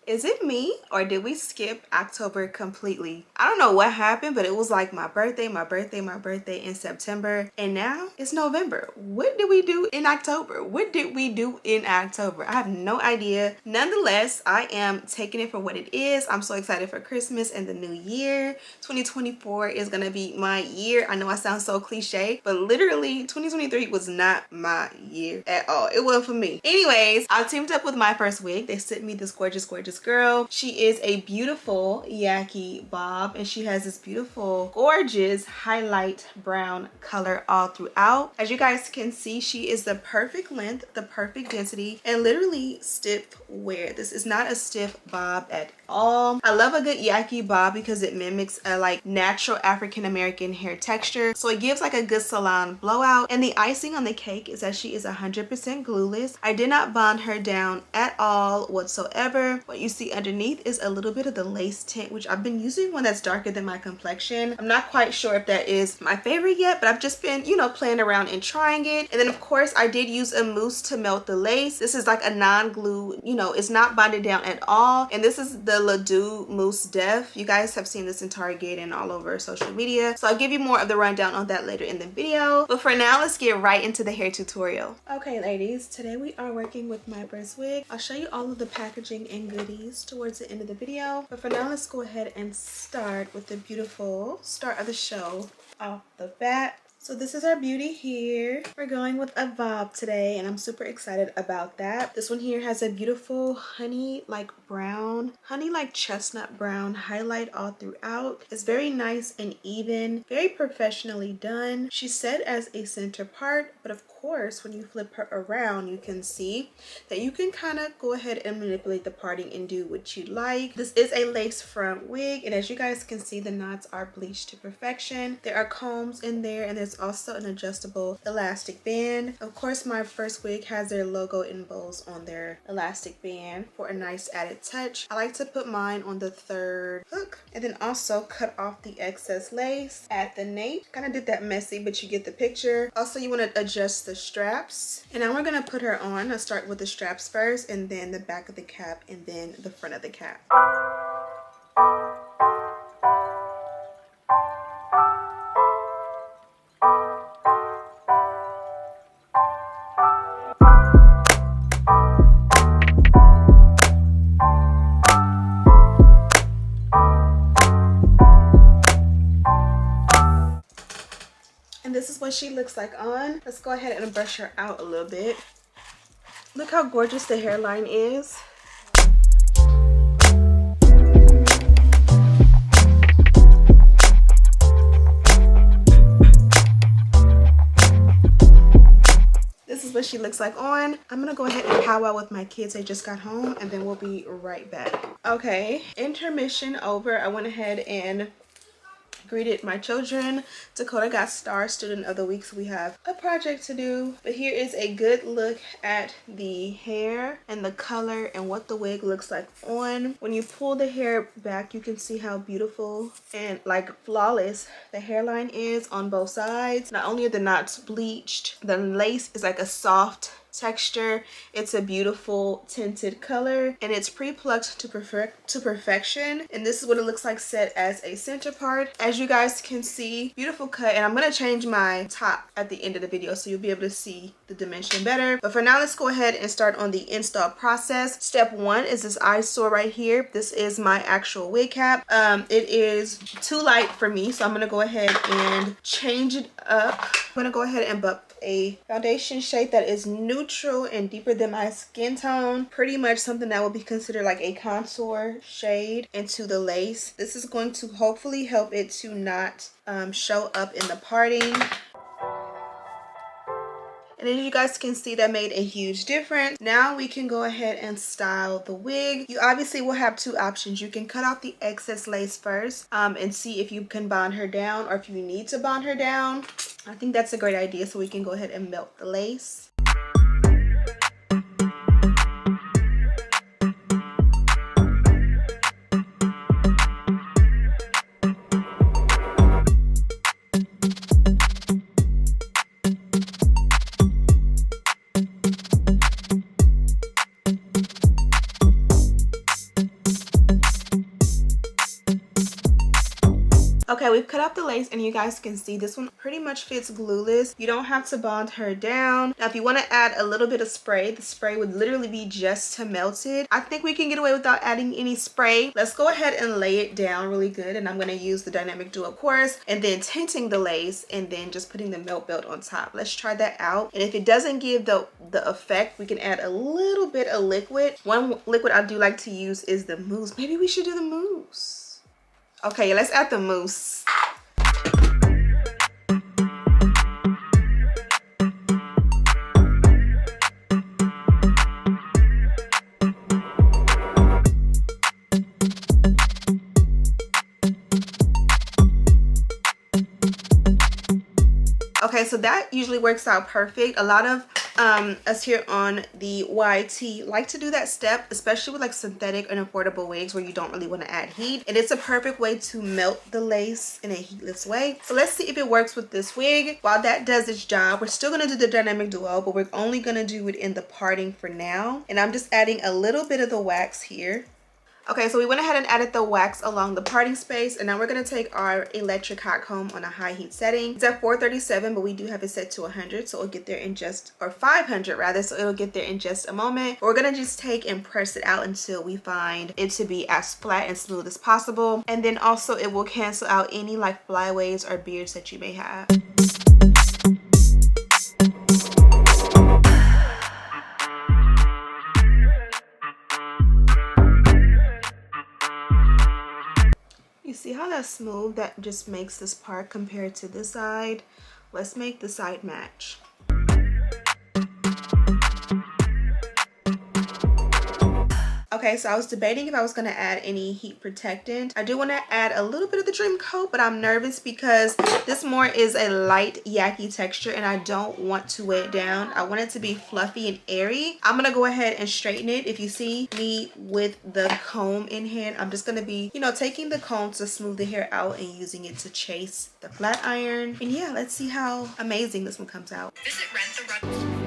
Is it me or did we skip October completely? I don't know what happened, but it was like my birthday in September, and now it's November. What did we do in October? What did we do in October? I have no idea. Nonetheless, I am taking it for what it is. I'm so excited for Christmas and the new year. 2024 is gonna be my year. I know I sound so cliche, but literally 2023 was not my year at all. It wasn't for me. Anyways, I teamed up with Myfirstwig. They sent me this gorgeous girl. She is a beautiful Yaki bob, and she has this beautiful gorgeous highlight brown color all throughout. As you guys can see, she is the perfect length, the perfect density, and literally stiff wear. This is not a stiff bob at all. I love a good Yaki bob because it mimics a like natural African American hair texture, so it gives like a good salon blowout. And the icing on the cake is that she is 100% glueless. I did not bond her down at all whatsoever. What you see underneath is a little bit of the lace tint, which I've been using one that's darker than my complexion. I'm not quite sure if that is my favorite yet, but I've just been, you know, playing around and trying it. And then of course I did use a mousse to melt the lace. This is like a non-glue, you know, it's not bonded down at all. And this is the Ledoux Mousse Def. You guys have seen this in Target and all over social media, so I'll give you more of the rundown on that later in the video. But for now, let's get right into the hair tutorial. Okay ladies, today we are working with Myfirstwig. I'll show you all of the packaging and goodies towards the end of the video, but for now let's go ahead and start with the beautiful start of the show off the bat. So this is our beauty here. We're going with a bob today, and I'm super excited about that. This one here has a beautiful honey like chestnut brown highlight all throughout. It's very nice and even, very professionally done. She's set as a center part, but of course when you flip her around you can see that you can kind of go ahead and manipulate the parting and do what you like. This is a lace front wig, and as you guys can see, the knots are bleached to perfection. There are combs in there, and there's also an adjustable elastic band. Of course, Myfirstwig has their logo in bows on their elastic band for a nice added touch. I like to put mine on the third hook and then also cut off the excess lace at the nape. Kind of did that messy, but you get the picture. Also, you want to adjust the straps, and now we're going to put her on. I'll start with the straps first, and then the back of the cap, and then the front of the cap. This is what she looks like on. Let's go ahead and brush her out a little bit. Look how gorgeous the hairline is. This is what she looks like on. I'm gonna go ahead and powwow with my kids. They just got home, and then we'll be right back. Okay, intermission over. I went ahead and greeted my children. Dakota got Star Student of the Week, so we have a project to do. But here is a good look at the hair and the color and what the wig looks like on. When you pull the hair back, you can see how beautiful and like flawless the hairline is on both sides. Not only are the knots bleached, the lace is like a soft texture. It's a beautiful tinted color, and it's pre-plucked to perfection. And this is what it looks like set as a center part. As you guys can see, beautiful cut. And I'm going to change my top at the end of the video so you'll be able to see the dimension better. But for now, let's go ahead and start on the install process. Step one is this eyesore right here. This is my actual wig cap. It is too light for me, so I'm going to go ahead and change it up. I'm going to go ahead and buff a foundation shade that is neutral and deeper than my skin tone. Pretty much something that would be considered like a contour shade into the lace. This is going to hopefully help it to not show up in the parting. And as you guys can see, that made a huge difference. Now we can go ahead and style the wig. You obviously will have two options. You can cut off the excess lace first and see if you can bond her down, or if you need to bond her down. I think that's a great idea, so we can go ahead and melt the lace. Okay, we've cut off the lace and you guys can see this one pretty much fits glueless. You don't have to bond her down. Now if you want to add a little bit of spray, the spray would literally be just to melt it. I think we can get away without adding any spray. Let's go ahead and lay it down really good, and I'm going to use the Dynamic Duo, of course, and then tinting the lace and then just putting the melt belt on top. Let's try that out, and if it doesn't give the effect, we can add a little bit of liquid. One liquid I do like to use is the mousse. Maybe we should do the mousse. Okay, let's add the mousse. Okay, so that usually works out perfect. A lot of us here on the YT like to do that step, especially with like synthetic and affordable wigs where you don't really want to add heat, and it's a perfect way to melt the lace in a heatless way. So let's see if it works with this wig. While that does its job, we're still going to do the Dynamic Duo, but we're only going to do it in the parting for now, and I'm just adding a little bit of the wax here. Okay, so we went ahead and added the wax along the parting space, and now we're going to take our electric hot comb on a high heat setting. It's at 437, but we do have it set to 100, so it'll get there in just, or 500 rather, so it'll get there in just a moment. We're going to just take and press it out until we find it to be as flat and smooth as possible, and then also it will cancel out any like flyaways or beards that you may have. You see how that's smooth? That just makes this part compared to this side. Let's make the side match. Okay, so I was debating if I was going to add any heat protectant. I do want to add a little bit of the Dream Coat, but I'm nervous because this more is a light Yaki texture and I don't want to weigh it down. I want it to be fluffy and airy. I'm going to go ahead and straighten it. If you see me with the comb in hand, I'm just going to be, you know, taking the comb to smooth the hair out and using it to chase the flat iron. And yeah, let's see how amazing this one comes out. Visit Rent the Run.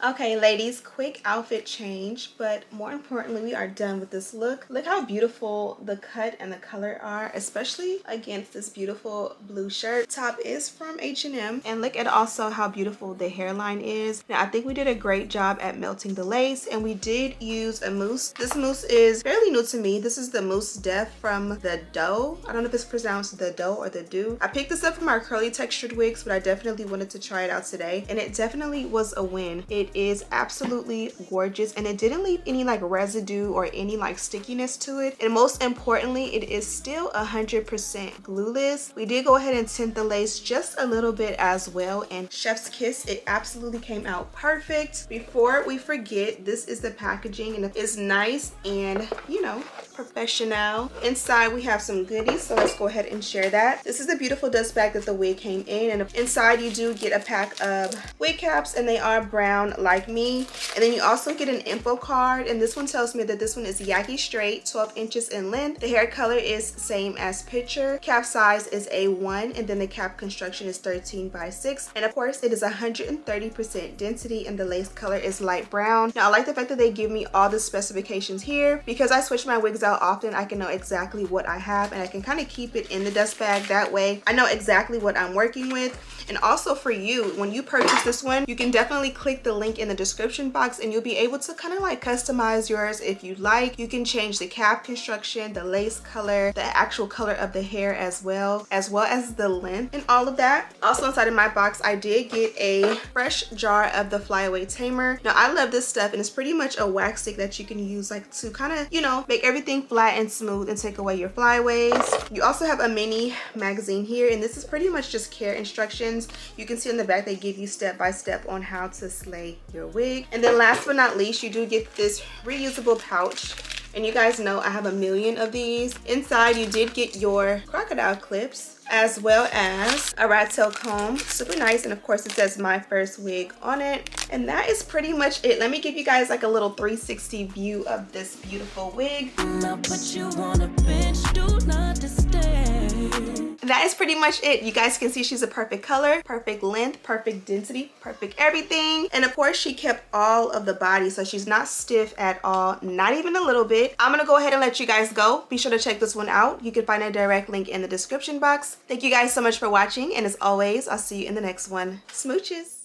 Okay, ladies, quick outfit change, but more importantly, we are done with this look. Look how beautiful the cut and the color are, especially against this beautiful blue shirt. Top is from H&M, and look at also how beautiful the hairline is. Now, I think we did a great job at melting the lace, and we did use a mousse. This mousse is fairly new to me. This is the Mousse Def from the Dough. I don't know if it's pronounced the Dough or the Do. I picked this up from our curly textured wigs, but I definitely wanted to try it out today, and it definitely was a win. It is absolutely gorgeous, and it didn't leave any like residue or any like stickiness to it, and most importantly, it is still 100% glueless. We did go ahead and tint the lace just a little bit as well, and chef's kiss, it absolutely came out perfect. Before we forget, this is the packaging, and it's nice and, you know, professional. Inside we have some goodies, so let's go ahead and share that. This is the beautiful dust bag that the wig came in, and inside you do get a pack of wig caps, and they are brown like me. And then you also get an info card, and this one tells me that this one is Yaki straight, 12 inches in length. The hair color is same as picture. Cap size is A1, and then the cap construction is 13x6. And of course, it is 130% density, and the lace color is light brown. Now, I like the fact that they give me all the specifications here because I switch my wigs out often. I can know exactly what I have, and I can kind of keep it in the dust bag. That way, I know exactly what I'm working with. And also for you, when you purchase this one, you can definitely click the link in the description box and you'll be able to kind of like customize yours if you like. You can change the cap construction, the lace color, the actual color of the hair as well as the length and all of that. Also inside of my box, I did get a fresh jar of the Flyaway Tamer. Now I love this stuff, and it's pretty much a wax stick that you can use like to kind of, you know, make everything flat and smooth and take away your flyaways. You also have a mini magazine here, and this is pretty much just care instructions. You can see on the back they give you step-by-step on how to slay your wig. And then last but not least, you do get this reusable pouch. And you guys know I have a million of these. Inside you did get your crocodile clips as well as a rat tail comb. Super nice. And of course it says Myfirstwig on it. And that is pretty much it. Let me give you guys like a little 360 view of this beautiful wig. That is pretty much it. You guys can see she's a perfect color, perfect length, perfect density, perfect everything. And of course she kept all of the body, so she's not stiff at all, not even a little bit. I'm gonna go ahead and let you guys go. Be sure to check this one out. You can find a direct link in the description box. Thank you guys so much for watching, and as always, I'll see you in the next one. Smooches.